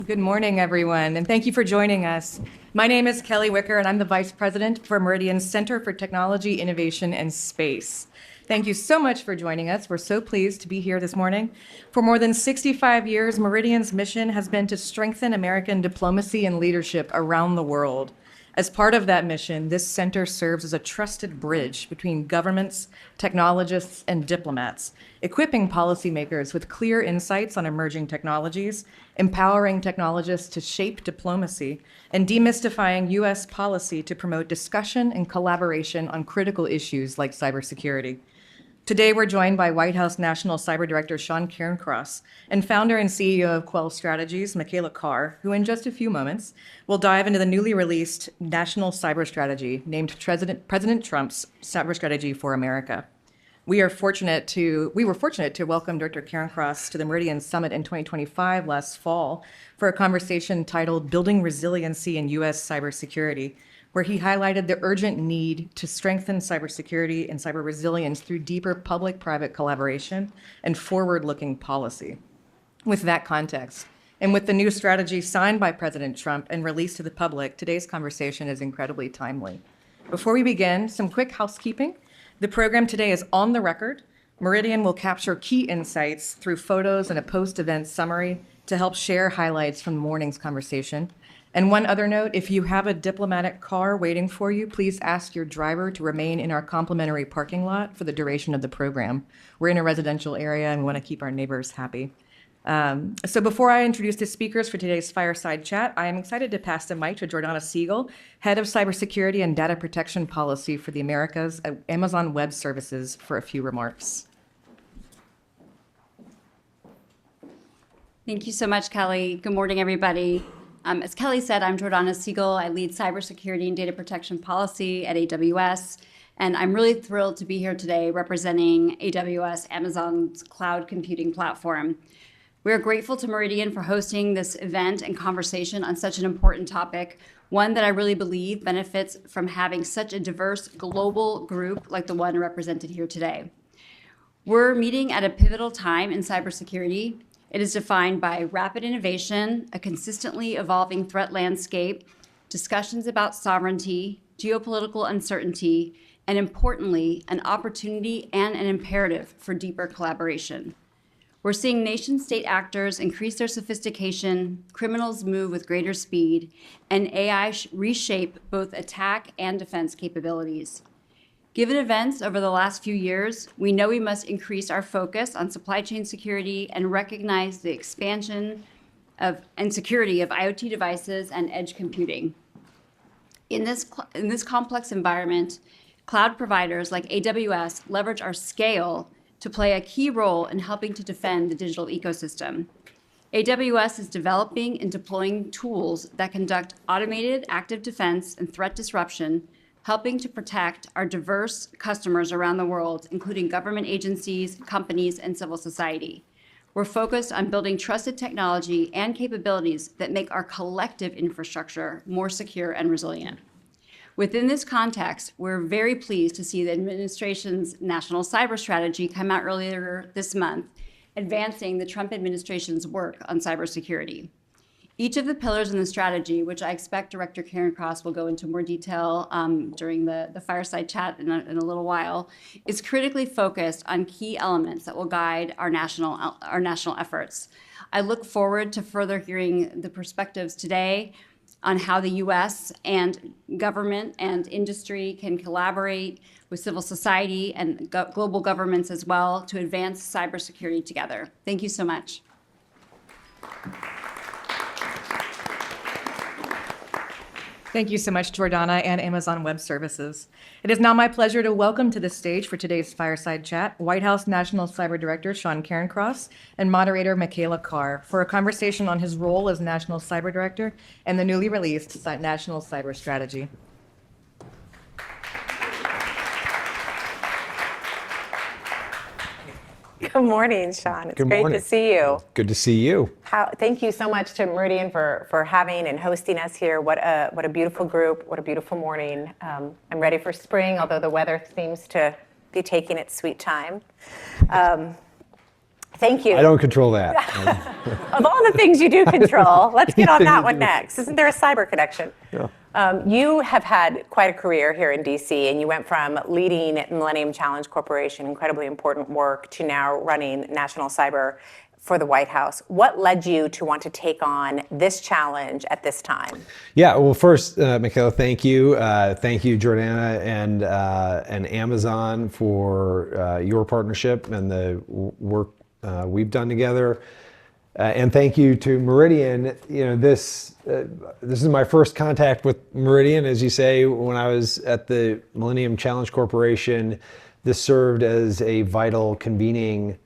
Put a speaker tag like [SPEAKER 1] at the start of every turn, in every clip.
[SPEAKER 1] Good morning, everyone, and thank you for joining us. My name is Kellee Wicker, and I'm the Vice President for Meridian Center for Technology, Innovation, and Space. Thank you so much for joining us. We're so pleased to be here this morning. For more than 65 years, Meridian's mission has been to strengthen American diplomacy and leadership around the world. As part of that mission, this center serves as a trusted bridge between governments, technologists, and diplomats, equipping policymakers with clear insights on emerging technologies, empowering technologists to shape diplomacy, and demystifying U.S. policy to promote discussion and collaboration on critical issues like cybersecurity. Today, we're joined by White House National Cyber Director Sean Cairncross and founder and CEO of Quell Strategies, Machalagh Carr, who in just a few moments will dive into the newly released National Cyber Strategy named President Trump's Cyber Strategy for America. We were fortunate to welcome Dr. Cairncross to the Meridian Summit in 2025 last fall for a conversation titled Building Resiliency in U.S. Cybersecurity, where he highlighted the urgent need to strengthen cybersecurity and cyber resilience through deeper public-private collaboration and forward-looking policy. With that context, and with the new strategy signed by President Trump and released to the public, today's conversation is incredibly timely. Before we begin, some quick housekeeping. The program today is on the record. Meridian will capture key insights through photos and a post-event summary to help share highlights from the morning's conversation. And one other note, if you have a diplomatic car waiting for you, please ask your driver to remain in our complimentary parking lot for the duration of the program. We're in a residential area and we want to keep our neighbors happy. So before I introduce the speakers for today's fireside chat, I am excited to pass the mic to Jordana Siegel, Head of Cybersecurity and Data Protection Policy for the Americas at Amazon Web Services, for a few remarks.
[SPEAKER 2] Thank you so much, Kellee. Good morning, everybody. As Kellee said, I'm Jordana Siegel. I lead cybersecurity and data protection policy at AWS, and I'm really thrilled to be here today representing AWS, Amazon's cloud computing platform. We're grateful to Meridian for hosting this event and conversation on such an important topic, one that I really believe benefits from having such a diverse global group like the one represented here today. We're meeting at a pivotal time in cybersecurity. It is defined by rapid innovation, a consistently evolving threat landscape, discussions about sovereignty, geopolitical uncertainty, and importantly, an opportunity and an imperative for deeper collaboration. We're seeing nation-state actors increase their sophistication, criminals move with greater speed, and AI reshape both attack and defense capabilities. Given events over the last few years, we know we must increase our focus on supply chain security and recognize the expansion and security of IoT devices and edge computing. In this complex environment, cloud providers like AWS leverage our scale to play a key role in helping to defend the digital ecosystem. AWS is developing and deploying tools that conduct automated active defense and threat disruption, helping to protect our diverse customers around the world, including government agencies, companies, and civil society. We're focused on building trusted technology and capabilities that make our collective infrastructure more secure and resilient. Within this context, we're very pleased to see the administration's National Cyber Strategy come out earlier this month, advancing the Trump administration's work on cybersecurity. Each of the pillars in the strategy, which I expect Director Cairncross will go into more detail during the fireside chat in a little while, is critically focused on key elements that will guide our national efforts. I look forward to further hearing the perspectives today on how the U.S. and government and industry can collaborate with civil society and global governments as well to advance cybersecurity together. Thank you so much.
[SPEAKER 1] Thank you so much, Jordana and Amazon Web Services. It is now my pleasure to welcome to the stage for today's fireside chat White House National Cyber Director Sean Cairncross and moderator Machalagh Carr for a conversation on his role as National Cyber Director and the newly released National Cyber Strategy.
[SPEAKER 3] Good morning, Sean. It's
[SPEAKER 4] Good
[SPEAKER 3] great
[SPEAKER 4] morning.
[SPEAKER 3] to see you.
[SPEAKER 4] Good to see you.
[SPEAKER 3] Thank you so much to Meridian for having and hosting us here. What a beautiful group. What a beautiful morning. I'm ready for spring, although the weather seems to be taking its sweet time. Thank you.
[SPEAKER 4] I don't control that.
[SPEAKER 3] Of all the things you do control, let's get on
[SPEAKER 4] Anything
[SPEAKER 3] that
[SPEAKER 4] you
[SPEAKER 3] one
[SPEAKER 4] do.
[SPEAKER 3] next. Isn't there a cyber connection?
[SPEAKER 4] Yeah.
[SPEAKER 3] You have had quite a career here in DC, and you went from leading Millennium Challenge Corporation, incredibly important work, to now running National Cyber for the White House. What led you to want to take on this challenge at this time?
[SPEAKER 4] Yeah, well, first, Machalagh, thank you. Thank you, Jordana and Amazon for your partnership and the work we've done together. And thank you to Meridian. You know, this is my first contact with Meridian, as you say. When I was at the Millennium Challenge Corporation, this served as a vital convening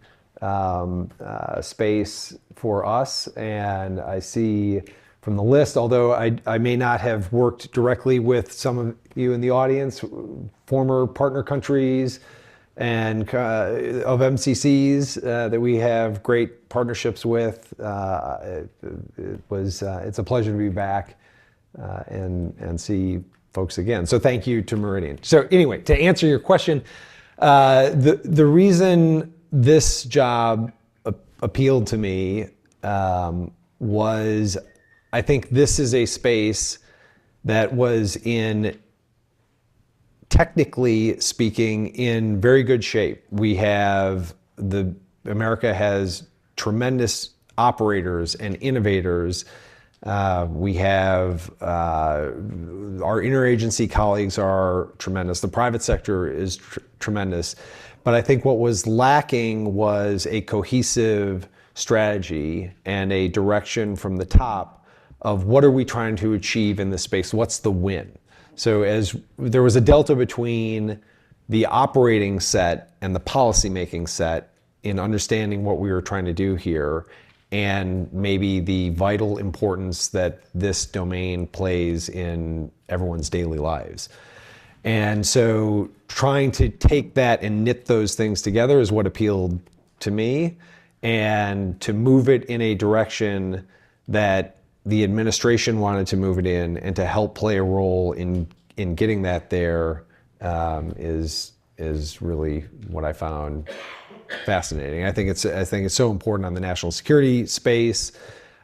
[SPEAKER 4] space for us. And I see from the list, although I may not have worked directly with some of you in the audience, former partner countries and of MCCs that we have great partnerships with. It's a pleasure to be back and see folks again. So thank you to Meridian. So anyway, to answer your question, the reason this job appealed to me was, I think this is a space that was technically speaking, in very good shape. America has tremendous operators and innovators. We have our interagency colleagues are tremendous. The private sector is tremendous. But I think what was lacking was a cohesive strategy and a direction from the top of what are we trying to achieve in this space? What's the win? So as there was a delta between the operating set and the policymaking set in understanding what we were trying to do here, and maybe the vital importance that this domain plays in everyone's daily lives. And so trying to take that and knit those things together is what appealed to me, and to move it in a direction that the administration wanted to move it in, and to help play a role in getting that there is really what I found fascinating. I think it's so important on the national security space.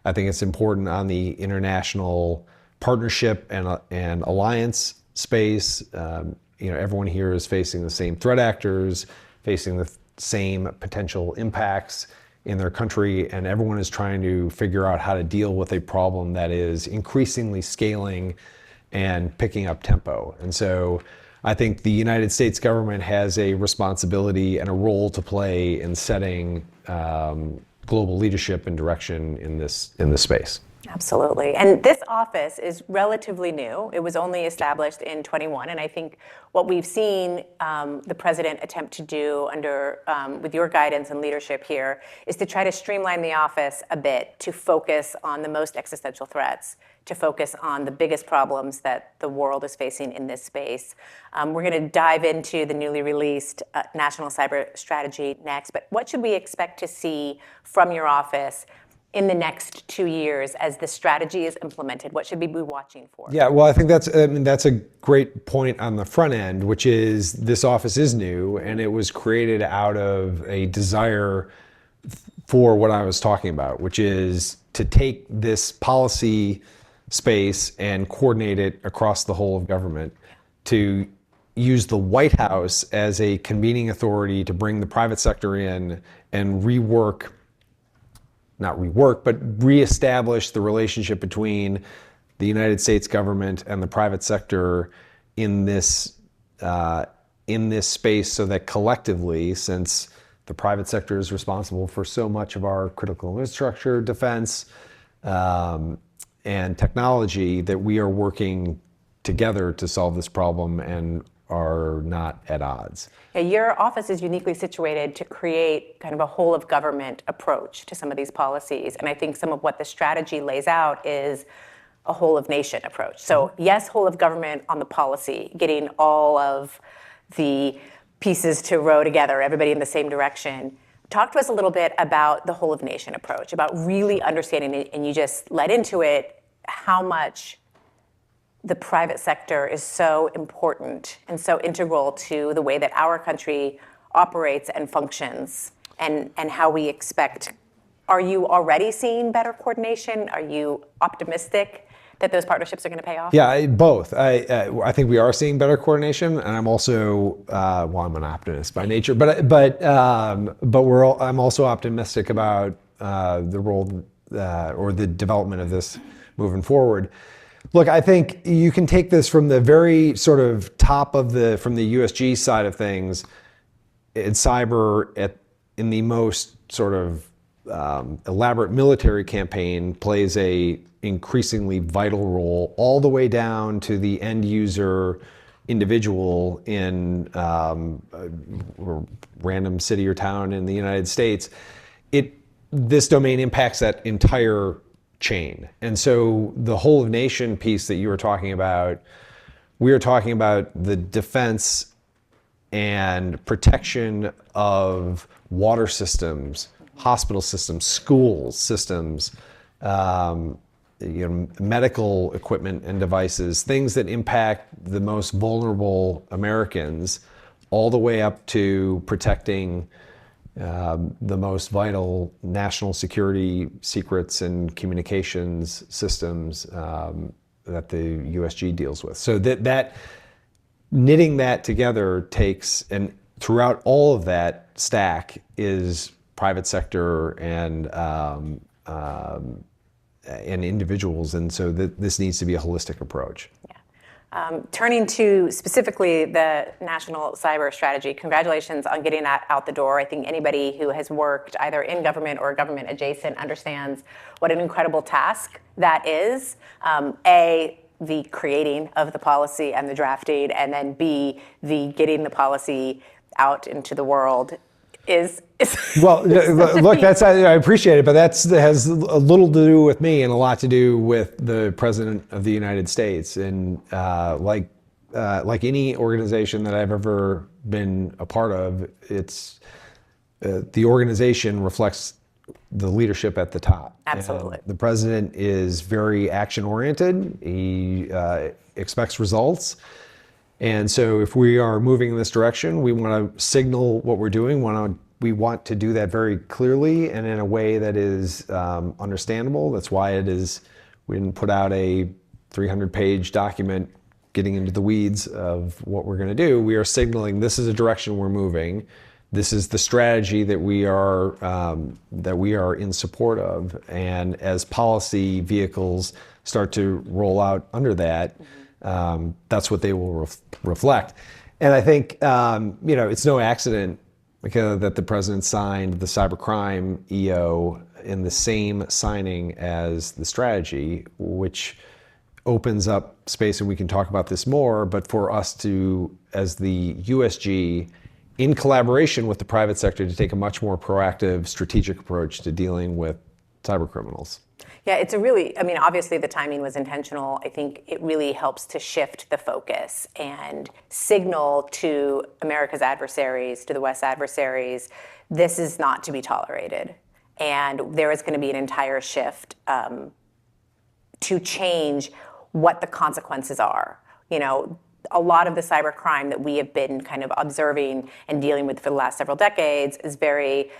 [SPEAKER 4] I think it's important on the international partnership and alliance space. Everyone here is facing the same threat actors, facing the same potential impacts in their country, and everyone is trying to figure out how to deal with a problem that is increasingly scaling and picking up tempo. And so I think the United States government has a responsibility and a role to play in setting global leadership and direction in this space.
[SPEAKER 3] Absolutely. And this office is relatively new. It was only established in 21. And I think what we've seen the president attempt to do with your guidance and leadership here is to try to streamline the office a bit, to focus on the most existential threats, to focus on the biggest problems that the world is facing in this space. We're going to dive into the newly released National Cyber Strategy next. But what should we expect to see from your office in the next 2 years as the strategy is implemented? What should we be watching for?
[SPEAKER 4] Yeah, well, I think that's a great point on the front end, which is this office is new, and it was created out of a desire for what I was talking about, which is to take this policy space and coordinate it across the whole of government, to use the White House as a convening authority to bring the private sector in and reestablish the relationship between the United States government and the private sector in this space, so that collectively, since the private sector is responsible for so much of our critical infrastructure, defense, and technology, that we are working together to solve this problem and are not at odds.
[SPEAKER 3] Yeah, your office is uniquely situated to create kind of a whole of government approach to some of these policies. And I think some of what the strategy lays out is a whole of nation approach. So yes, whole of government on the policy, getting all of the pieces to row together, everybody in the same direction. Talk to us a little bit about the whole of nation approach, about really understanding it, and you just led into it, how much the private sector is so important and so integral to the way that our country operates and functions. and how we expect. Are you already seeing better coordination? Are you optimistic that those partnerships are going to pay off?
[SPEAKER 4] Yeah, both. I think we are seeing better coordination, and I'm also I'm an optimist by nature, but I'm also optimistic about the role or the development of this moving forward. Look, I think you can take this from the very sort of top of from the USG side of things. In cyber, in the most sort of elaborate military campaign, plays a increasingly vital role all the way down to the end user individual in a random city or town in the United States. This domain impacts that entire chain. And so the whole of nation piece that you were talking about, we are talking about the defense and protection of water systems, hospital systems, school systems, medical equipment and devices, things that impact the most vulnerable Americans, all the way up to protecting the most vital national security secrets and communications systems that the USG deals with. So that knitting that together takes, and throughout all of that stack is private sector and individuals, and so this needs to be a holistic approach.
[SPEAKER 3] Turning to specifically the National Cyber Strategy, congratulations on getting that out the door. I think anybody who has worked either in government or government adjacent understands what an incredible task that is. A, the creating of the policy and the drafting, and then B, the getting the policy out into the world is
[SPEAKER 4] well, look, I appreciate it, but that has a little to do with me and a lot to do with the President of the United States. And like any organization that I've ever been a part of, it's the organization reflects the leadership at the top.
[SPEAKER 3] Absolutely.
[SPEAKER 4] And the President is very action-oriented. He expects results. And so if we are moving in this direction, we want to signal what we're doing. We want to do that very clearly and in a way that is understandable. That's why we didn't put out a 300-page document getting into the weeds of what we're going to do. We are signaling this is a direction we're moving. This is the strategy that we are in support of. And as policy vehicles start to roll out under that, that's what they will reflect. And I think it's no accident that the President signed the cybercrime EO in the same signing as the strategy, which opens up space, and we can talk about this more, but for us to, as the USG, in collaboration with the private sector, to take a much more proactive, strategic approach to dealing with cyber criminals.
[SPEAKER 3] Yeah, obviously the timing was intentional. I think it really helps to shift the focus and signal to America's adversaries, to the West's adversaries, this is not to be tolerated. And there is going to be an entire shift to change what the consequences are. A lot of the cybercrime that we have been kind of observing and dealing with for the last several decades is very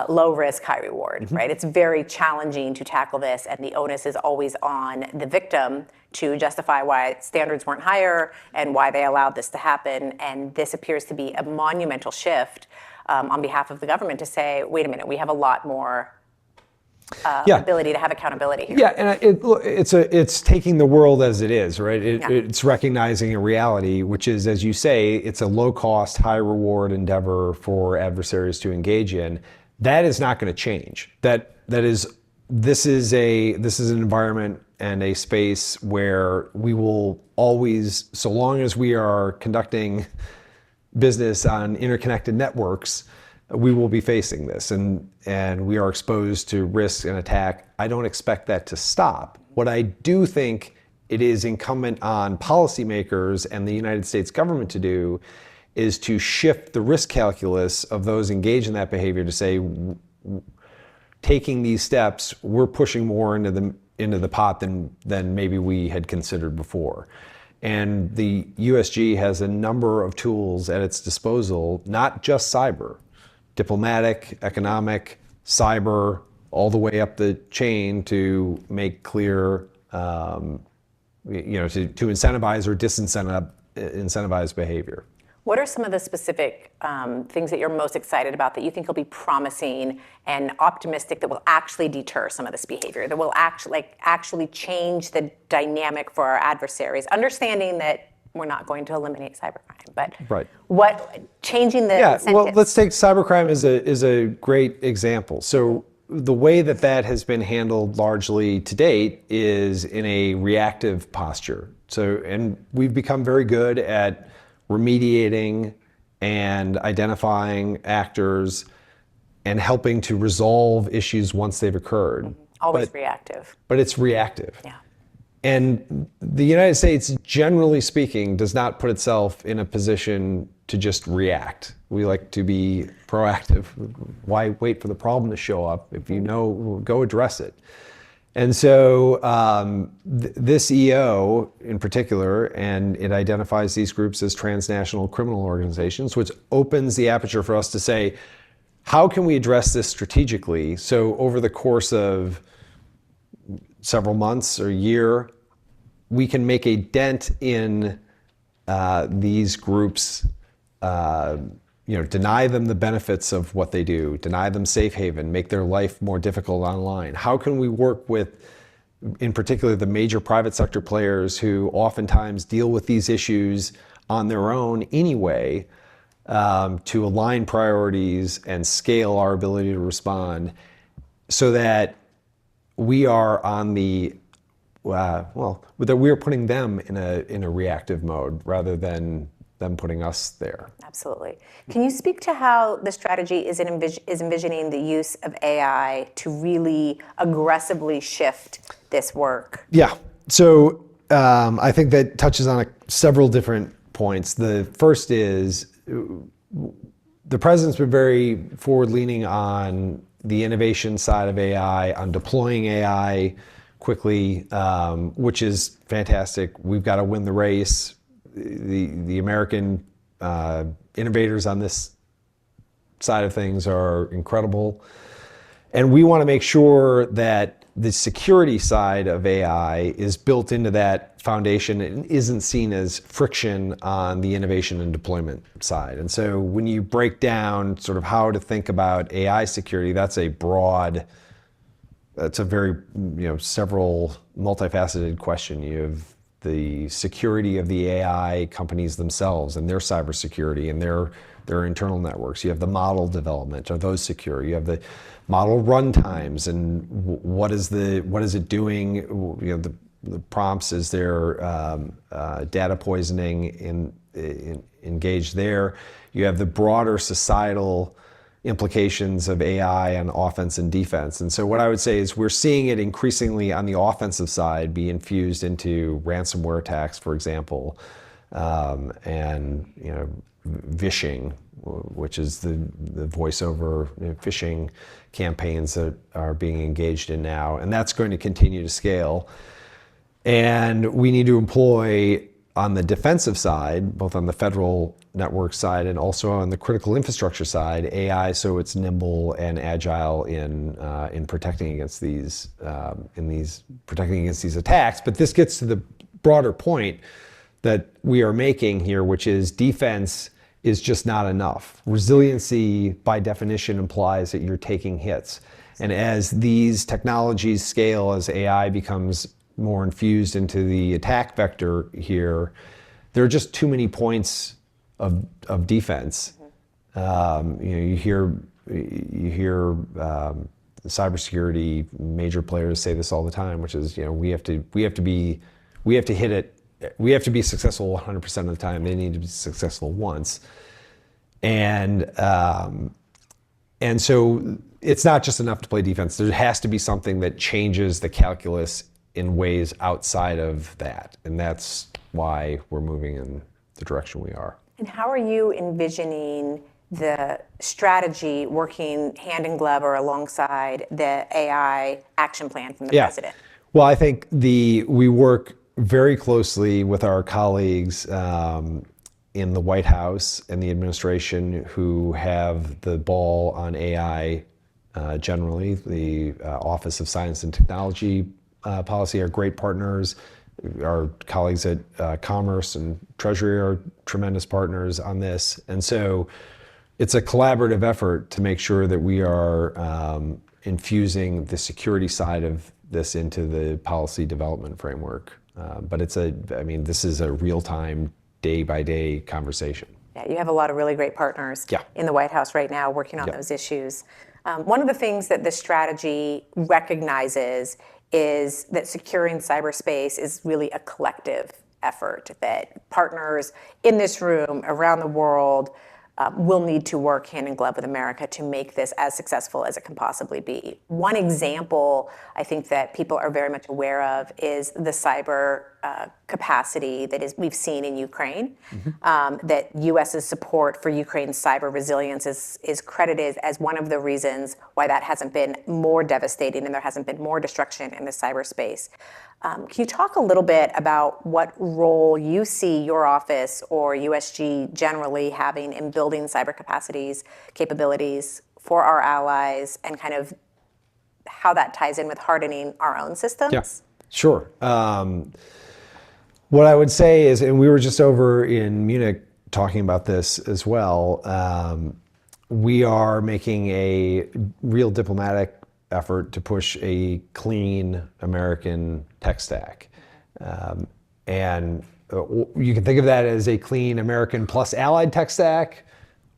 [SPEAKER 3] low risk, high reward, right? It's very challenging to tackle this, and the onus is always on the victim to justify why standards weren't higher and why they allowed this to happen. And this appears to be a monumental shift on behalf of the government to say, wait a minute, we have a lot more ability to have accountability here.
[SPEAKER 4] Yeah, and it's taking the world as it is, right? It's recognizing a reality, which is, as you say, it's a low cost, high reward endeavor for adversaries to engage in. That is not going to change. This is an environment and a space where we will always, so long as we are conducting business on interconnected networks, we will be facing this, and we are exposed to risk and attack. I don't expect that to stop. What I do think it is incumbent on policymakers and the United States government to do is to shift the risk calculus of those engaged in that behavior to say, taking these steps, we're pushing more into the pot than maybe we had considered before. And the USG has a number of tools at its disposal, not just cyber, diplomatic, economic, cyber, all the way up the chain to make clear, to incentivize or disincentivize behavior.
[SPEAKER 3] What are some of the specific things that you're most excited about that you think will be promising and optimistic that will actually deter some of this behavior, that will actually change the dynamic for our adversaries, understanding that we're not going to eliminate cybercrime, but
[SPEAKER 4] Right.
[SPEAKER 3] Changing the
[SPEAKER 4] Yeah,
[SPEAKER 3] incentives?
[SPEAKER 4] well, let's take cybercrime as a great example. So the way that has been handled largely to date is in a reactive posture. And we've become very good at remediating and identifying actors and helping to resolve issues once they've occurred.
[SPEAKER 3] Always reactive.
[SPEAKER 4] But it's reactive.
[SPEAKER 3] Yeah.
[SPEAKER 4] And the United States, generally speaking, does not put itself in a position to just react. We like to be proactive. Why wait for the problem to show up? If you know, go address it. And so this EO in particular, and it identifies these groups as transnational criminal organizations, which opens the aperture for us to say, how can we address this strategically? So over the course of several months or a year, we can make a dent in these groups, deny them the benefits of what they do, deny them safe haven, make their life more difficult online. How can we work with, in particular, the major private sector players who oftentimes deal with these issues on their own anyway, to align priorities and scale our ability to respond so that we are on the, that we are putting them in a reactive mode rather than them putting us there.
[SPEAKER 3] Absolutely. Can you speak to how the strategy is envisioning the use of AI to really aggressively shift this work?
[SPEAKER 4] Yeah. So I think that touches on several different points. The first is the president's been very forward-leaning on the innovation side of AI, on deploying AI quickly, which is fantastic. We've got to win the race. The American innovators on this side of things are incredible. And we want to make sure that the security side of AI is built into that foundation and isn't seen as friction on the innovation and deployment side. And so when you break down sort of how to think about AI security, that's a very, several multifaceted question. You have the security of the AI companies themselves and their cybersecurity and their internal networks. You have the model development. Are those secure? You have the model runtimes and what is it doing? The prompts, is there data poisoning engaged there? You have the broader societal implications of AI on offense and defense. And so what I would say is we're seeing it increasingly on the offensive side be infused into ransomware attacks, for example, and vishing, which is the voice over phishing campaigns that are being engaged in now. And that's going to continue to scale. And we need to employ on the defensive side, both on the federal network side and also on the critical infrastructure side, AI so it's nimble and agile in protecting against these attacks. But this gets to the broader point that we are making here, which is defense is just not enough. Resiliency, by definition, implies that you're taking hits. And as these technologies scale, as AI becomes more infused into the attack vector here, there are just too many points of defense. You hear cybersecurity major players say this all the time, which is we have to hit it. We have to be successful 100% of the time. They need to be successful once, and so it's not just enough to play defense. There has to be something that changes the calculus in ways outside of that, and that's why we're moving in the direction we are.
[SPEAKER 3] And how are you envisioning the strategy working hand in glove or alongside the AI action plan from the president?
[SPEAKER 4] Well, I think we work very closely with our colleagues in the White House and the administration who have the ball on AI generally. The Office of Science and Technology Policy are great partners. Our colleagues at Commerce and Treasury are tremendous partners on this. And so it's a collaborative effort to make sure that we are infusing the security side of this into the policy development framework. But this is a real-time, day-by-day conversation.
[SPEAKER 3] Yeah, you have a lot of really great partners in the White House right now working on those issues. One of the things that this strategy recognizes is that securing cyberspace is really a collective effort, that partners in this room, around the world, will need to work hand in glove with America to make this as successful as it can possibly be. One example I think that people are very much aware of is the cyber capacity that we've seen in Ukraine. That US's support for Ukraine's cyber resilience is credited as one of the reasons why that hasn't been more devastating and there hasn't been more destruction in the cyberspace. Can you talk a little bit about what role you see your office or USG generally having in building cyber capabilities for our allies, and kind of how that ties in with hardening our own systems?
[SPEAKER 4] Yeah, sure. What I would say is, and we were just over in Munich talking about this as well, we are making a real diplomatic effort to push a clean American tech stack. And you can think of that as a clean American plus allied tech stack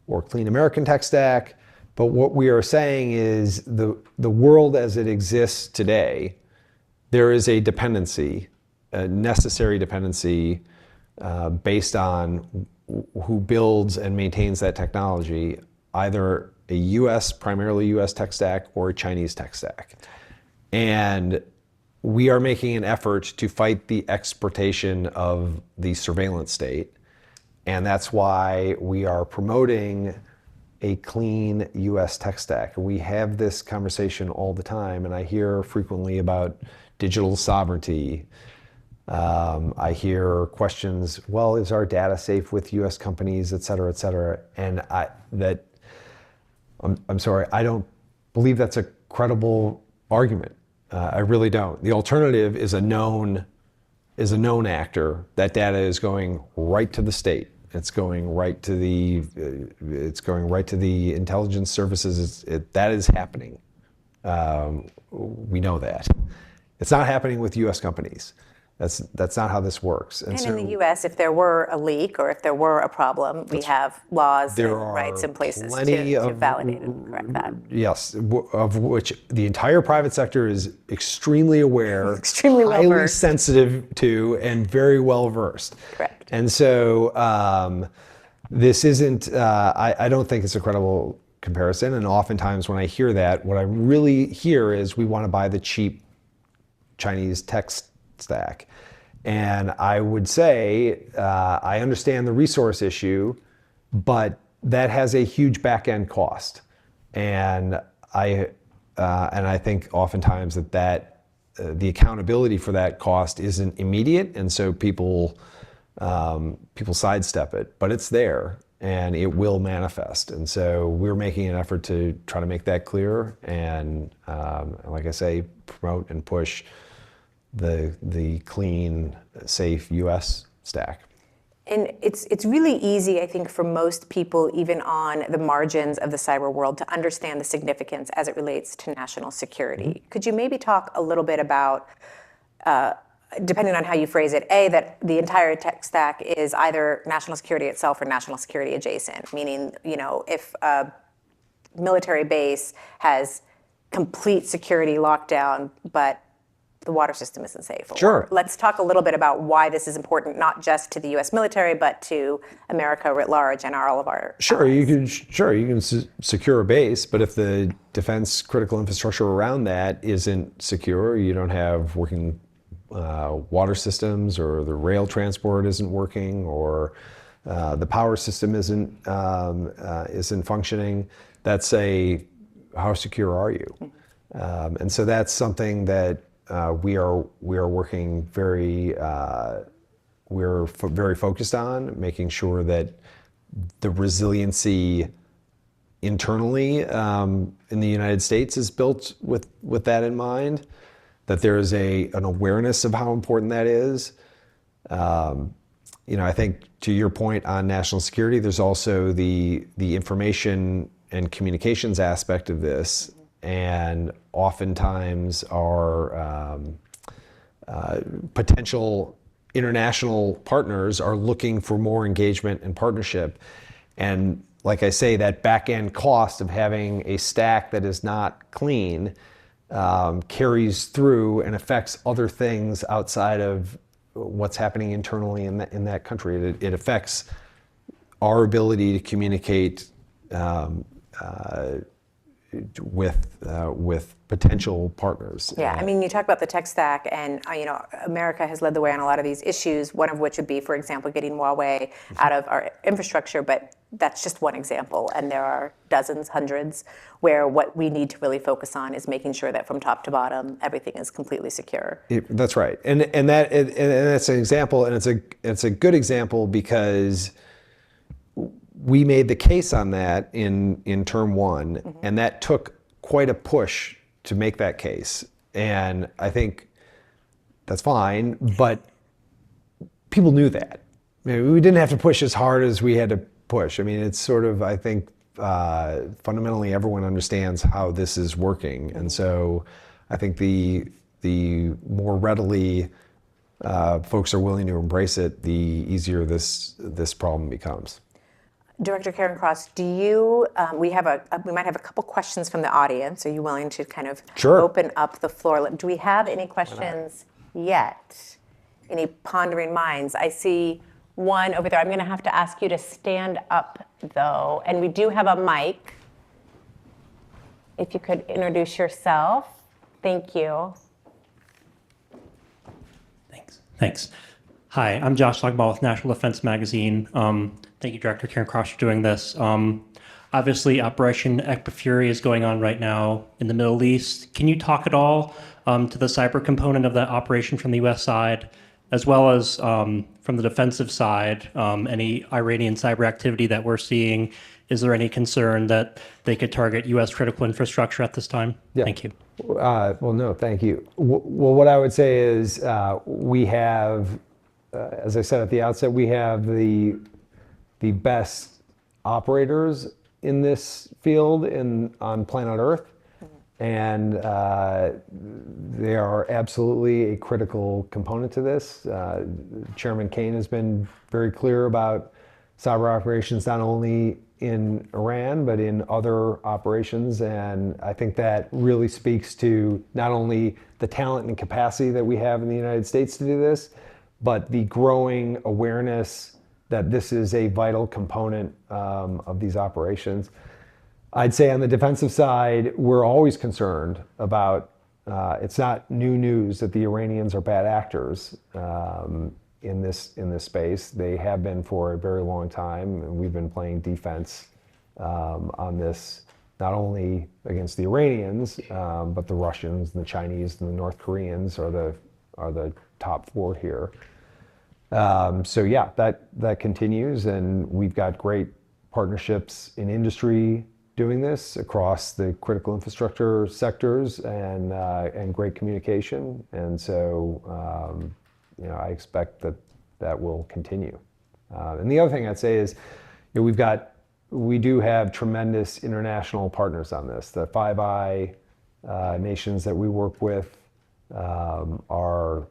[SPEAKER 4] or clean American tech stack. But what we are saying is the world as it exists today, there is a dependency, a necessary dependency based on who builds and maintains that technology, either a primarily US tech stack or a Chinese tech stack. And we are making an effort to fight the exportation of the surveillance state. And that's why we are promoting a clean US tech stack. We have this conversation all the time, and I hear frequently about digital sovereignty. I hear questions, well, is our data safe with US companies, et cetera, et cetera. And I'm sorry, I don't believe that's a credible argument. I really don't. The alternative is a known actor. That data is going right to the state. It's going right to the intelligence services. That is happening. We know that. It's not happening with US companies. That's not how this works.
[SPEAKER 3] And in the U.S., if there were a leak or if there were a problem, we have laws and rights in places to validate and correct that.
[SPEAKER 4] Yes, of which the entire private sector is extremely aware,
[SPEAKER 3] extremely
[SPEAKER 4] highly
[SPEAKER 3] well-versed,
[SPEAKER 4] sensitive to, and very well versed.
[SPEAKER 3] Correct.
[SPEAKER 4] And so this isn't. I don't think it's a credible comparison. And oftentimes when I hear that, what I really hear is we want to buy the cheap Chinese tech stack. And I would say, I understand the resource issue, but that has a huge back-end cost. And I think oftentimes that the accountability for that cost isn't immediate, and so people sidestep it, but it's there and it will manifest. And so we're making an effort to try to make that clear and, like I say, promote and push the clean, safe US stack.
[SPEAKER 3] And it's really easy, I think, for most people, even on the margins of the cyber world, to understand the significance as it relates to national security. Mm-hmm. Could you maybe talk a little bit about, depending on how you phrase it, that the entire tech stack is either national security itself or national security adjacent, meaning, if a military base has complete security lockdown, but the water system isn't safe.
[SPEAKER 4] Sure.
[SPEAKER 3] Let's talk a little bit about why this is important, not just to the U.S. military, but to America writ large and all of our allies.
[SPEAKER 4] You can secure a base, but if the defense critical infrastructure around that isn't secure, you don't have working water systems, or the rail transport isn't working, or the power system isn't functioning. That's how secure are you? And so that's something that we are working very we're very focused on, making sure that the resiliency internally in the United States is built with that in mind, that there is an awareness of how important that is. I think to your point on national security, there's also the information and communications aspect of this, and oftentimes our potential international partners are looking for more engagement and partnership. And like I say, that back end cost of having a stack that is not clean carries through and affects other things outside of what's happening internally in that country. It affects our ability to communicate with potential partners.
[SPEAKER 3] Yeah, I mean, you talk about the tech stack, and America has led the way on a lot of these issues. One of which would be, for example, getting Huawei out of our infrastructure, but that's just one example, and there are dozens, hundreds, where what we need to really focus on is making sure that from top to bottom, everything is completely secure.
[SPEAKER 4] That's right, and that's an example, and it's a good example because we made the case on that in term one, and that took quite a push to make that case. And I think that's fine, but people knew that. I mean, we didn't have to push as hard as we had to push. I mean, it's sort of, I think, fundamentally everyone understands how this is working. And so I think the more readily folks are willing to embrace it, the easier this problem becomes.
[SPEAKER 3] Director Cairncross, do you? We might have a couple questions from the audience. Are you willing to kind of open up the floor? Do we have any questions yet? Any pondering minds? I see one over there. I'm going to have to ask you to stand up, though, and we do have a mic. If you could introduce yourself, thank you.
[SPEAKER 5] Thanks. Hi, I'm Josh Lugbaugh with National Defense Magazine. Thank you, Director Cairncross, for doing this. Obviously, Operation Ecpafury is going on right now in the Middle East. Can you talk at all to the cyber component of that operation from the U.S. side, as well as from the defensive side, any Iranian cyber activity that we're seeing? Is there any concern that they could target U.S. critical infrastructure at this time?
[SPEAKER 4] Yeah.
[SPEAKER 5] Thank you.
[SPEAKER 4] Well, no, thank you. Well, what I would say is we have, as I said at the outset, we have the best operators in this field on planet Earth, and they are absolutely a critical component to this. Chairman Kane has been very clear about cyber operations, not only in Iran, but in other operations, and I think that really speaks to not only the talent and capacity that we have in the United States to do this, but the growing awareness that this is a vital component of these operations. I'd say on the defensive side, we're always concerned about, it's not new news that the Iranians are bad actors in this space. They have been for a very long time, and we've been playing defense on this, not only against the Iranians, but the Russians, the Chinese, and the North Koreans are the top four here. So yeah, that continues, and we've got great partnerships in industry doing this across the critical infrastructure sectors, and great communication. And so I expect that will continue. And the other thing I'd say is, we do have tremendous international partners on this. The Five Eye nations that we work with are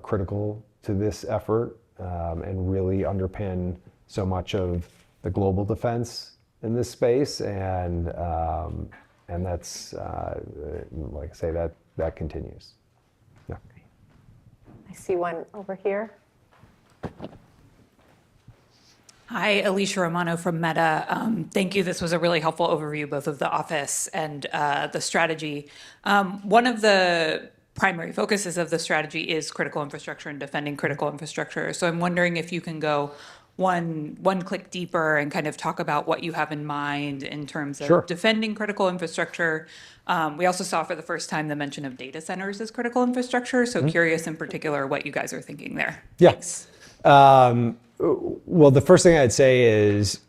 [SPEAKER 4] critical to this effort, and really underpin so much of the global defense in this space, and that's like I say, that continues. Yeah.
[SPEAKER 3] I see one over here.
[SPEAKER 6] Hi, Alicia Romano from Meta. Thank you. This was a really helpful overview, both of the office and the strategy. One of the primary focuses of the strategy is critical infrastructure and defending critical infrastructure. So I'm wondering if you can go one click deeper and kind of talk about what you have in mind in terms of defending critical infrastructure. We also saw for the first time the mention of data centers as critical infrastructure. So curious in particular what you guys are thinking there.
[SPEAKER 4] Yeah.
[SPEAKER 6] Thanks.
[SPEAKER 4] Well, the first thing I'd say is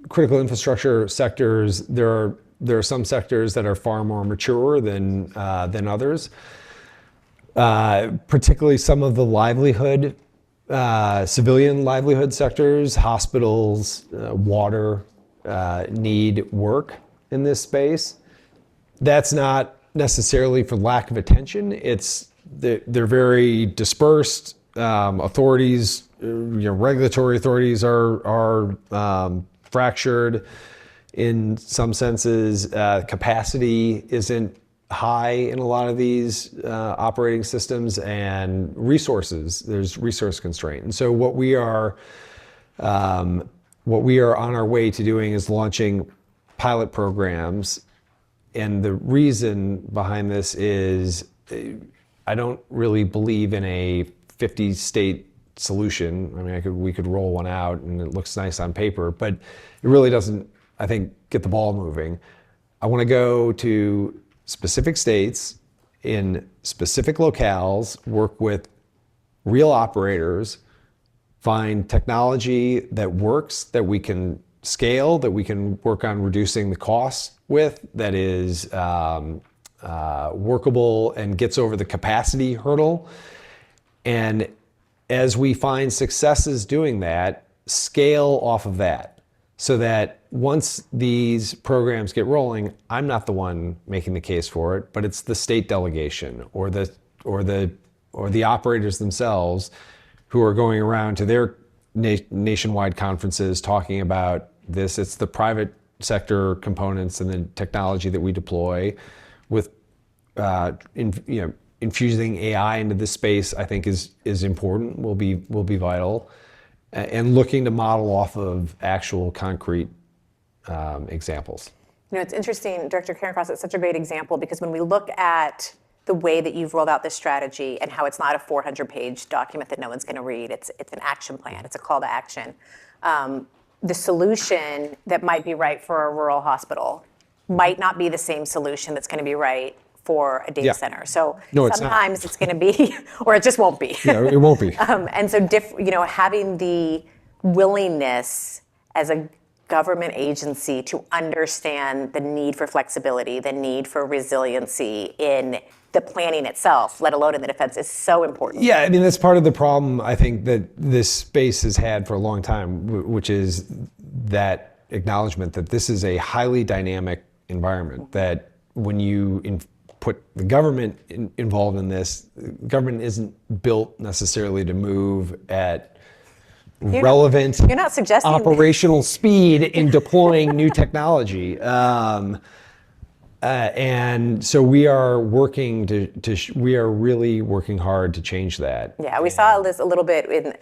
[SPEAKER 4] critical infrastructure sectors. There are some sectors that are far more mature than others. Particularly some of the livelihood, civilian livelihood sectors, hospitals, water, need work in this space. That's not necessarily for lack of attention. They're very dispersed. Authorities, regulatory authorities are fractured in some senses. Capacity isn't high in a lot of these operating systems, and there's resource constraint. And so what we are on our way to doing is launching pilot programs. And the reason behind this is I don't really believe in a 50-state solution. I mean, we could roll one out and it looks nice on paper, but it really doesn't, I think, get the ball moving. I want to go to specific states in specific locales, work with real operators, find technology that works, that we can scale, that we can work on reducing the costs with, that is workable and gets over the capacity hurdle. And as we find successes doing that, scale off of that, so that once these programs get rolling, I'm not the one making the case for it, but it's the state delegation or the operators themselves who are going around to their nationwide conferences talking about this. It's the private sector components and the technology that we deploy with infusing AI into this space, I think is important, will be vital, and looking to model off of actual concrete examples.
[SPEAKER 3] It's interesting, Director Cairncross, it's such a great example, because when we look at the way that you've rolled out this strategy and how it's not a 400-page document that no one's going to read, it's an action plan, it's a call to action. The solution that might be right for a rural hospital might not be the same solution that's going to be right for a data center. So sometimes it's going to be, or it just won't be.
[SPEAKER 4] Yeah, it won't be.
[SPEAKER 3] And so, having the willingness as a government agency to understand the need for flexibility, the need for resiliency in the planning itself, let alone in the defense, is so important.
[SPEAKER 4] Yeah, I mean, that's part of the problem, I think, that this space has had for a long time, which is that acknowledgement that this is a highly dynamic environment, that when you put the government involved in this, government isn't built necessarily to move at relevant
[SPEAKER 3] you're not suggesting
[SPEAKER 4] operational speed in deploying new technology. And so we are working we are really working hard to change that.
[SPEAKER 3] Yeah, we saw this a little bit in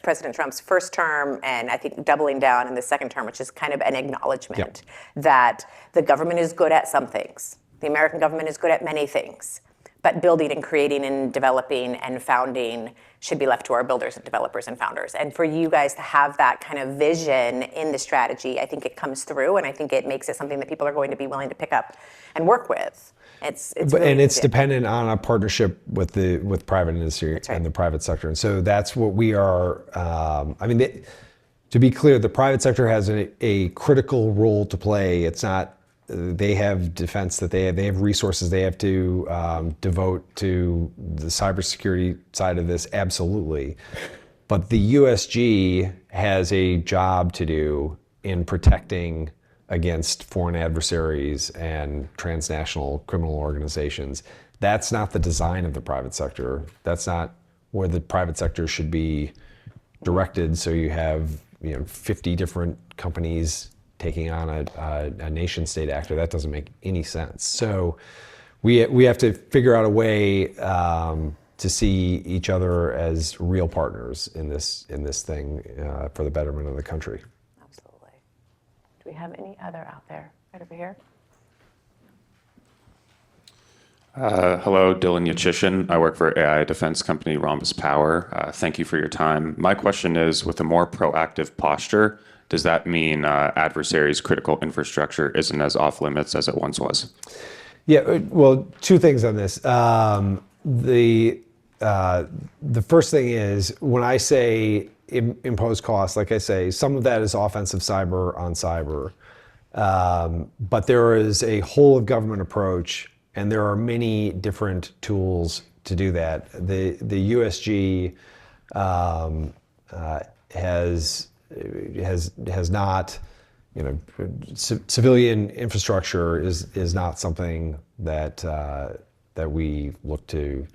[SPEAKER 3] President Trump's first term, and I think doubling down in the second term, which is kind of an acknowledgement that the government is good at some things. The American government is good at many things, but building and creating and developing and founding should be left to our builders and developers and founders. And for you guys to have that kind of vision in the strategy, I think it comes through, and I think it makes it something that people are going to be willing to pick up and work with. It's
[SPEAKER 4] dependent on a partnership with private industry and the private sector. And so that's what we are. To be clear, the private sector has a critical role to play. It's not. They have defense that they have resources they have to devote to the cybersecurity side of this, absolutely. But the USG has a job to do in protecting against foreign adversaries and transnational criminal organizations. That's not the design of the private sector. That's not where the private sector should be directed. So you have 50 different companies taking on a nation state actor. That doesn't make any sense. So we have to figure out a way to see each other as real partners in this thing for the betterment of the country.
[SPEAKER 3] Absolutely. Do we have any other out there? Right over here.
[SPEAKER 7] Hello, Dylan Yachishin. I work for AI defense company Rhombus Power. Thank you for your time. My question is, with a more proactive posture, does that mean adversaries' critical infrastructure isn't as off limits as it once was?
[SPEAKER 4] Yeah, well, two things on this. the first thing is when I say impose costs, like I say, some of that is offensive cyber on cyber. But there is a whole of government approach, and there are many different tools to do that. The USG has not, civilian infrastructure is not something that we look to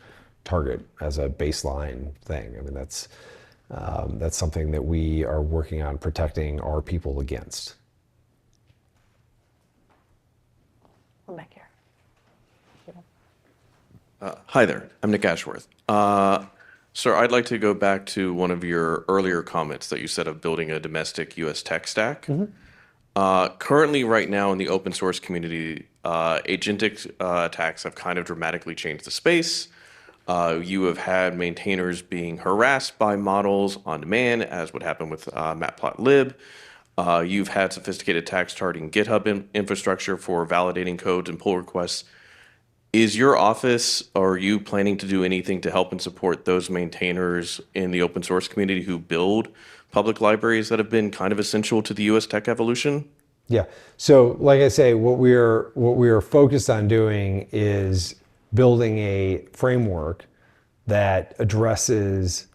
[SPEAKER 4] target as a baseline thing. I mean, that's something that we are working on protecting our people against.
[SPEAKER 3] Come back here.
[SPEAKER 8] Hi there, I'm Nick Ashworth. Sir, I'd like to go back to one of your earlier comments that you said of building a domestic U.S. tech stack. Currently, right now in the open source community, agentic attacks have kind of dramatically changed the space. You have had maintainers being harassed by models on demand, as would happen with matplotlib. You've had sophisticated attacks targeting GitHub infrastructure for validating codes and pull requests. Is your office, or are you planning to do anything to help and support those maintainers in the open source community who build public libraries that have been kind of essential to the U.S. tech evolution?
[SPEAKER 4] Yeah. So, like I say, what we are focused on doing is building a framework that addresses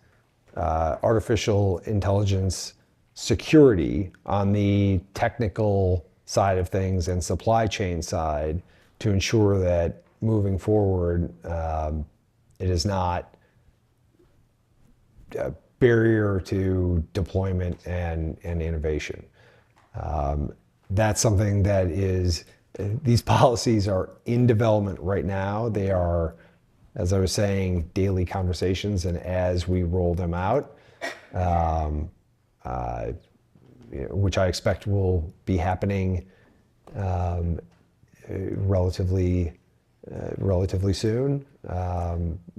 [SPEAKER 4] artificial intelligence security on the technical side of things and supply chain side to ensure that moving forward, it is not a barrier to deployment and innovation. That's something that these policies are in development right now. They are, as I was saying, daily conversations, and as we roll them out, which I expect will be happening relatively soon,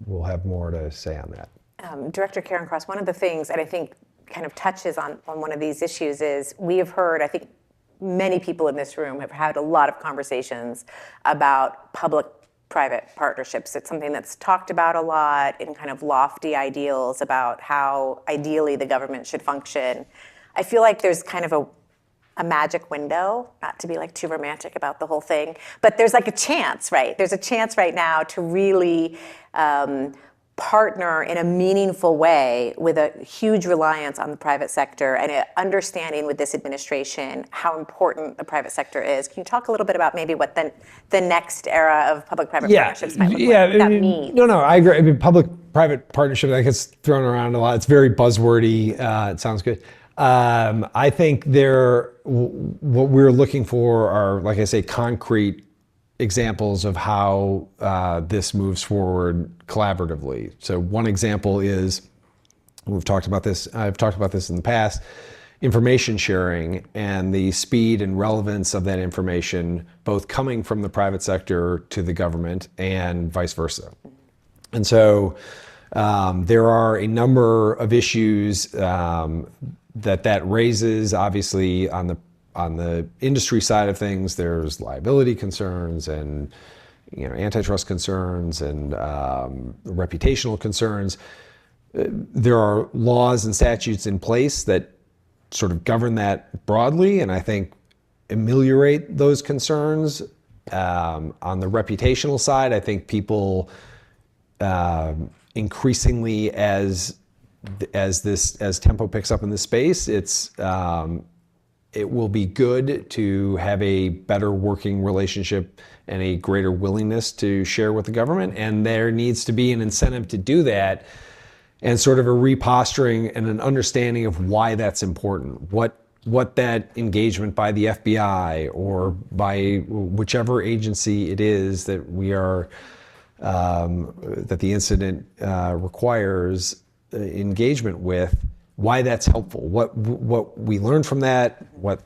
[SPEAKER 4] we'll have more to say on that.
[SPEAKER 3] Director Cairncross, one of the things that I think kind of touches on one of these issues is we have heard, I think many people in this room have had a lot of conversations about public-private partnerships. It's something that's talked about a lot in kind of lofty ideals about how ideally the government should function. I feel like there's kind of a magic window, not to be like too romantic about the whole thing, but there's like a chance, right? There's a chance right now to really partner in a meaningful way with a huge reliance on the private sector and an understanding with this administration how important the private sector is. Can you talk a little bit about maybe what the next era of public-private partnerships might look like? What that means?
[SPEAKER 4] No, I agree. I mean, public-private partnership, that gets thrown around a lot. It's very buzzwordy. It sounds good. I think what we're looking for are, like I say, concrete examples of how this moves forward collaboratively. So one example is, I've talked about this in the past, information sharing and the speed and relevance of that information, both coming from the private sector to the government and vice versa. And so there are a number of issues that raises. Obviously, on the industry side of things, there's liability concerns and antitrust concerns and reputational concerns. There are laws and statutes in place that sort of govern that broadly, and I think ameliorate those concerns. On the reputational side, I think people increasingly, as tempo picks up in this space, it will be good to have a better working relationship and a greater willingness to share with the government. And there needs to be an incentive to do that, and sort of a reposturing and an understanding of why that's important. What that engagement by the FBI or by whichever agency it is that that the incident requires engagement with, why that's helpful, what we learn from that, what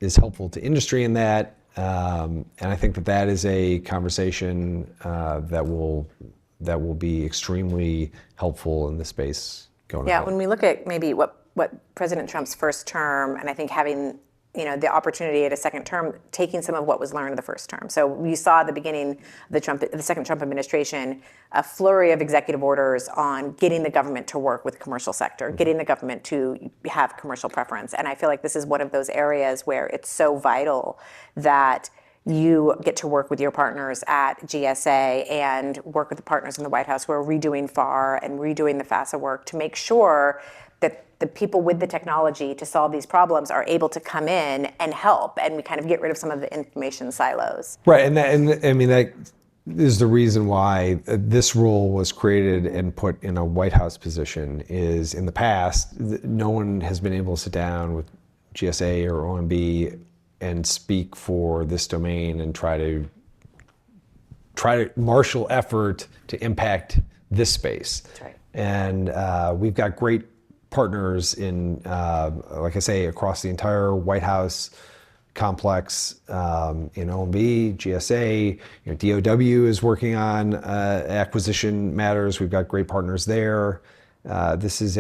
[SPEAKER 4] is helpful to industry in that, and I think that is a conversation that will be extremely helpful in the space going
[SPEAKER 3] Yeah,
[SPEAKER 4] ahead.
[SPEAKER 3] when we look at maybe what President Trump's first term, and I think having the opportunity at a second term, taking some of what was learned in the first term. So we saw at the beginning of the second Trump administration, a flurry of executive orders on getting the government to work with the commercial sector, getting the government to have commercial preference. And I feel like this is one of those areas where it's so vital that you get to work with your partners at GSA and work with the partners in the White House who are redoing FAR and redoing the FASA work to make sure that the people with the technology to solve these problems are able to come in and help, and we kind of get rid of some of the information silos.
[SPEAKER 4] Right, and that is the reason why this role was created and put in a White House position. Is in the past, no one has been able to sit down with GSA or OMB and speak for this domain and try to marshal effort to impact this space.
[SPEAKER 3] That's right.
[SPEAKER 4] And we've got great partners in, like I say, across the entire White House complex, in OMB, GSA, DOW is working on acquisition matters. We've got great partners there. This has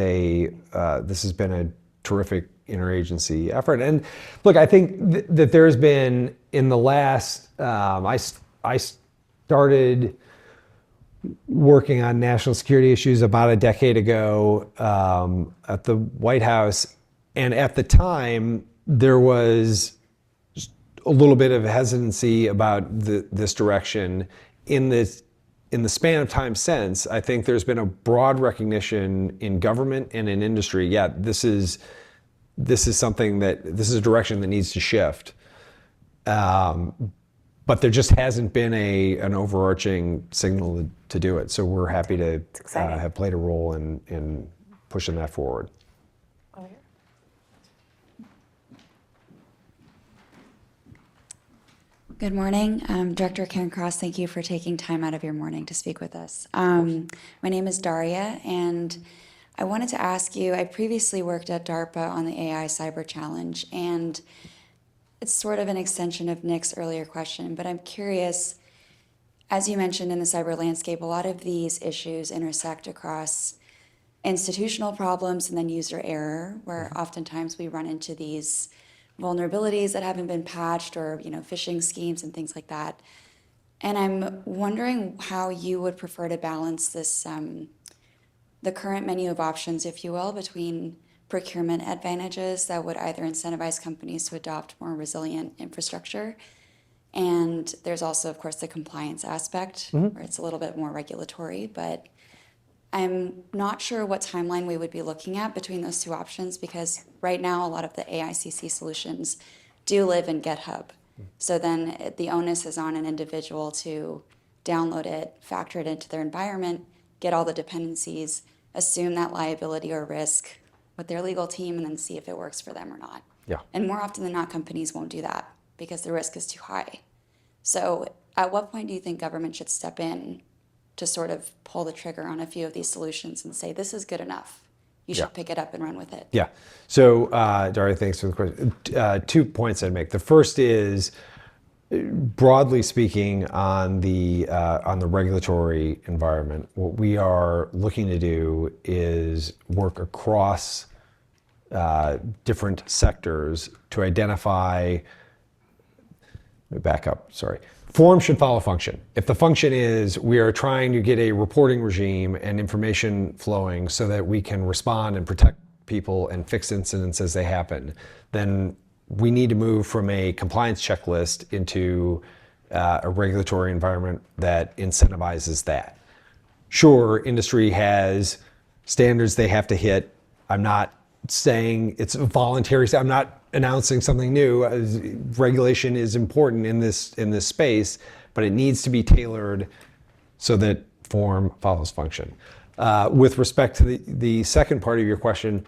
[SPEAKER 4] been a terrific interagency effort. And look, I think that there's been in the last, I started working on national security issues about a decade ago at the White House. And at the time, there was a little bit of hesitancy about this direction. In the span of time since, I think there's been a broad recognition in government and in industry, this is a direction that needs to shift. But there just hasn't been an overarching signal to do it. So we're happy to have played a role in pushing that forward.
[SPEAKER 3] Over here.
[SPEAKER 9] Good morning. Director Cairncross, thank you for taking time out of your morning to speak with us. My name is Daria, and I wanted to ask you, I previously worked at DARPA on the AI Cyber Challenge, and it's sort of an extension of Nick's earlier question, but I'm curious, as you mentioned in the cyber landscape, a lot of these issues intersect across institutional problems and then user error, where oftentimes we run into these vulnerabilities that haven't been patched or, phishing schemes and things like that. And I'm wondering how you would prefer to balance this, the current menu of options, if you will, between procurement advantages that would either incentivize companies to adopt more resilient infrastructure. And there's also, of course, the compliance aspect, where it's a little bit more regulatory, but I'm not sure what timeline we would be looking at between those two options, because right now a lot of the AICC solutions do live in GitHub. So then the onus is on an individual to download it, factor it into their environment, get all the dependencies, assume that liability or risk with their legal team, and then see if it works for them or not.
[SPEAKER 4] Yeah.
[SPEAKER 9] And more often than not, companies won't do that because the risk is too high. So at what point do you think government should step in to sort of pull the trigger on a few of these solutions and say, this is good enough, you should pick it up and run with it?
[SPEAKER 4] Yeah. So, Daria, thanks for the question. 2 points I'd make. The first is, broadly speaking, on the regulatory environment, what we are looking to do is work across different sectors to identify. Let me back up. Sorry. Form should follow function. If the function is we are trying to get a reporting regime and information flowing so that we can respond and protect people and fix incidents as they happen, then we need to move from a compliance checklist into a regulatory environment that incentivizes that. Sure, industry has standards they have to hit. I'm not saying it's voluntary. I'm not announcing something new. Regulation is important in this space, but it needs to be tailored so that form follows function. With respect to the second part of your question,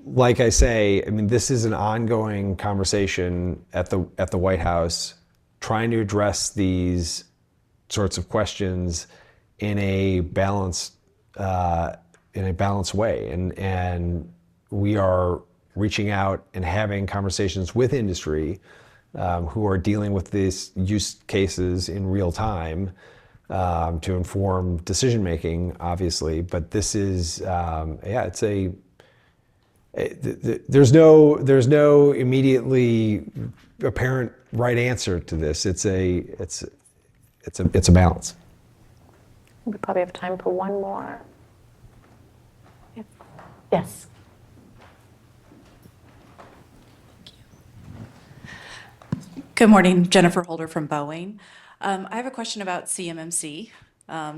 [SPEAKER 4] like I say, this is an ongoing conversation at the White House, trying to address these sorts of questions in a balanced way, and we are reaching out and having conversations with industry who are dealing with these use cases in real time to inform decision making, obviously. But this is, there's no immediately apparent right answer to this. It's a balance.
[SPEAKER 3] We probably have time for one more. Yes.
[SPEAKER 10] Good morning, Jennifer Holder from Boeing. I have a question about CMMC.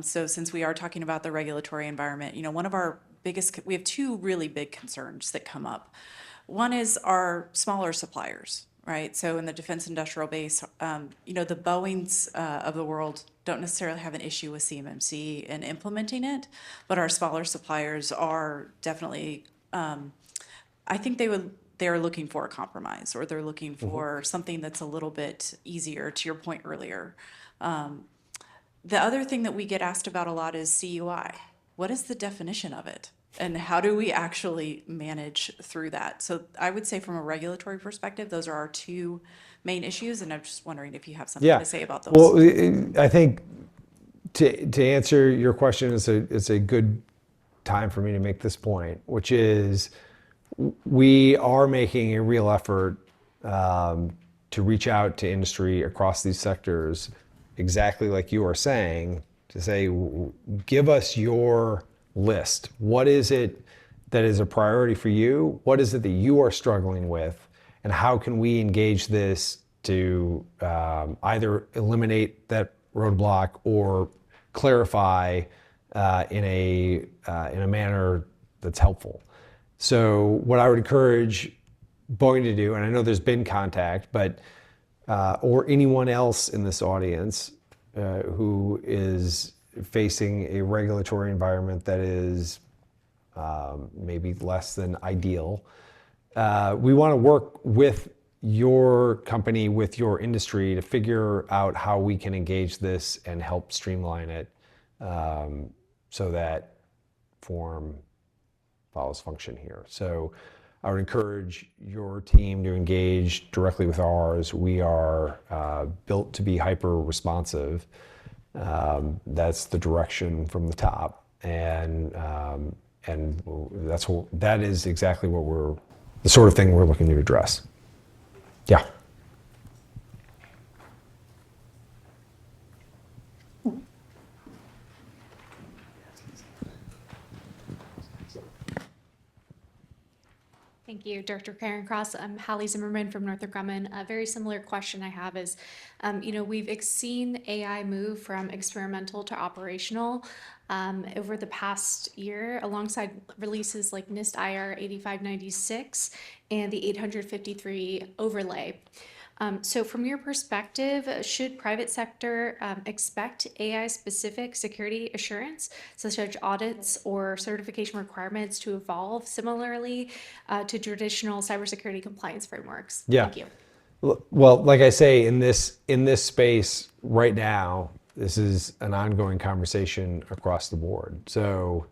[SPEAKER 10] So since we are talking about the regulatory environment, one of our we have two really big concerns that come up. One is our smaller suppliers, right? So in the defense industrial base, the Boeings of the world don't necessarily have an issue with CMMC and implementing it, but our smaller suppliers are definitely, I think they're looking for a compromise, or they're looking for something that's a little bit easier, to your point earlier. The other thing that we get asked about a lot is CUI. What is the definition of it? And how do we actually manage through that? So I would say from a regulatory perspective, those are our two main issues, and I'm just wondering if you have something to say about those.
[SPEAKER 4] Well, I think to answer your question, it's a good time for me to make this point, which is we are making a real effort to reach out to industry across these sectors, exactly like you are saying, to say, give us your list. What is it that is a priority for you? What is it that you are struggling with? And how can we engage this to either eliminate that roadblock or clarify in a manner that's helpful? So what I would encourage Boeing to do, and I know there's been contact, but or anyone else in this audience who is facing a regulatory environment that is maybe less than ideal, we want to work with your company, with your industry, to figure out how we can engage this and help streamline it so that form follows function here. So I would encourage your team to engage directly with ours. We are built to be hyper responsive. That's the direction from the top, and that is exactly what the sort of thing we're looking to address. Yeah.
[SPEAKER 11] Thank you, Director Cairncross. I'm Hallie Zimmerman from Northrop Grumman. A very similar question I have is, we've seen AI move from experimental to operational over the past year, alongside releases like NIST IR 8596 and the 853 overlay. So from your perspective, should private sector expect AI-specific security assurance, such as audits or certification requirements, to evolve similarly to traditional cybersecurity compliance frameworks?
[SPEAKER 4] Yeah.
[SPEAKER 11] Thank you.
[SPEAKER 4] Well, like I say, in this space right now, this is an ongoing conversation across the board. So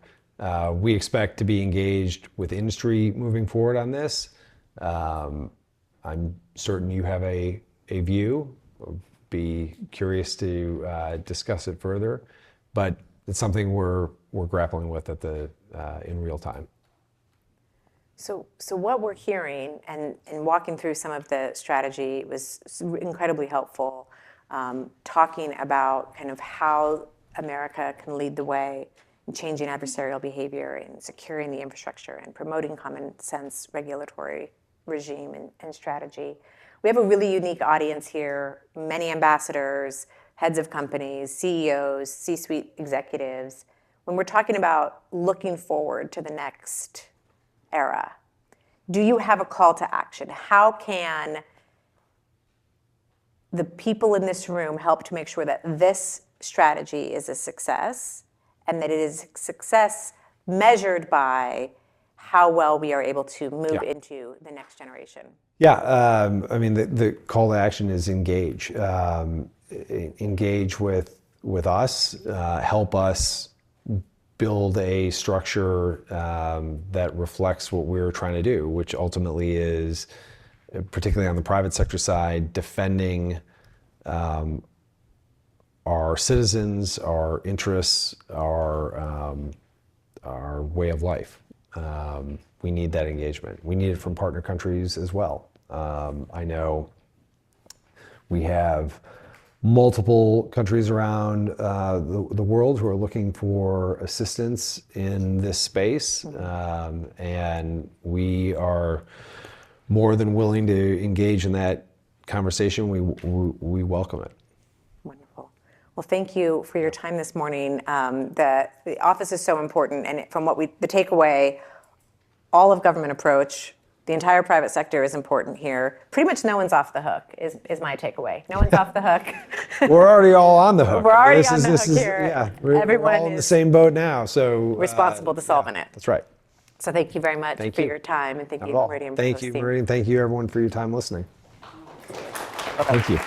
[SPEAKER 4] we expect to be engaged with industry moving forward on this. I'm certain you have a view. I'd be curious to discuss it further, but it's something we're grappling with in real time.
[SPEAKER 3] So what we're hearing and walking through some of the strategy was incredibly helpful, talking about kind of how America can lead the way in changing adversarial behavior and securing the infrastructure and promoting common sense regulatory regime and strategy. We have a really unique audience here, many ambassadors, heads of companies, CEOs, C-suite executives. When we're talking about looking forward to the next era, do you have a call to action? How can the people in this room help to make sure that this strategy is a success, and that it is a success measured by how well we are able to move into the next generation?
[SPEAKER 4] Yeah, I mean, the call to action is engage. Engage with us, help us build a structure that reflects what we're trying to do, which ultimately is, particularly on the private sector side, defending our citizens, our interests, our way of life. We need that engagement. We need it from partner countries as well. I know we have multiple countries around the world who are looking for assistance in this space, and we are more than willing to engage in that conversation. We welcome it.
[SPEAKER 3] Wonderful. Well, thank you for your time this morning. The office is so important, and from the takeaway, all of government approach, the entire private sector is important here. Pretty much no one's off the hook is my takeaway. No one's off the hook.
[SPEAKER 4] We're already all on the hook.
[SPEAKER 3] We're already on the hook here.
[SPEAKER 4] Yeah, we're
[SPEAKER 3] Everyone
[SPEAKER 4] all in the
[SPEAKER 3] is
[SPEAKER 4] same boat now. So
[SPEAKER 3] responsible to solving it.
[SPEAKER 4] That's right.
[SPEAKER 3] So thank you very much
[SPEAKER 4] Thank
[SPEAKER 3] for
[SPEAKER 4] you.
[SPEAKER 3] your time, and thank
[SPEAKER 4] Not
[SPEAKER 3] you,
[SPEAKER 4] at all.
[SPEAKER 3] Meridian.
[SPEAKER 4] Thank you, Meridian. Thank you, everyone, for your time listening. Thank you.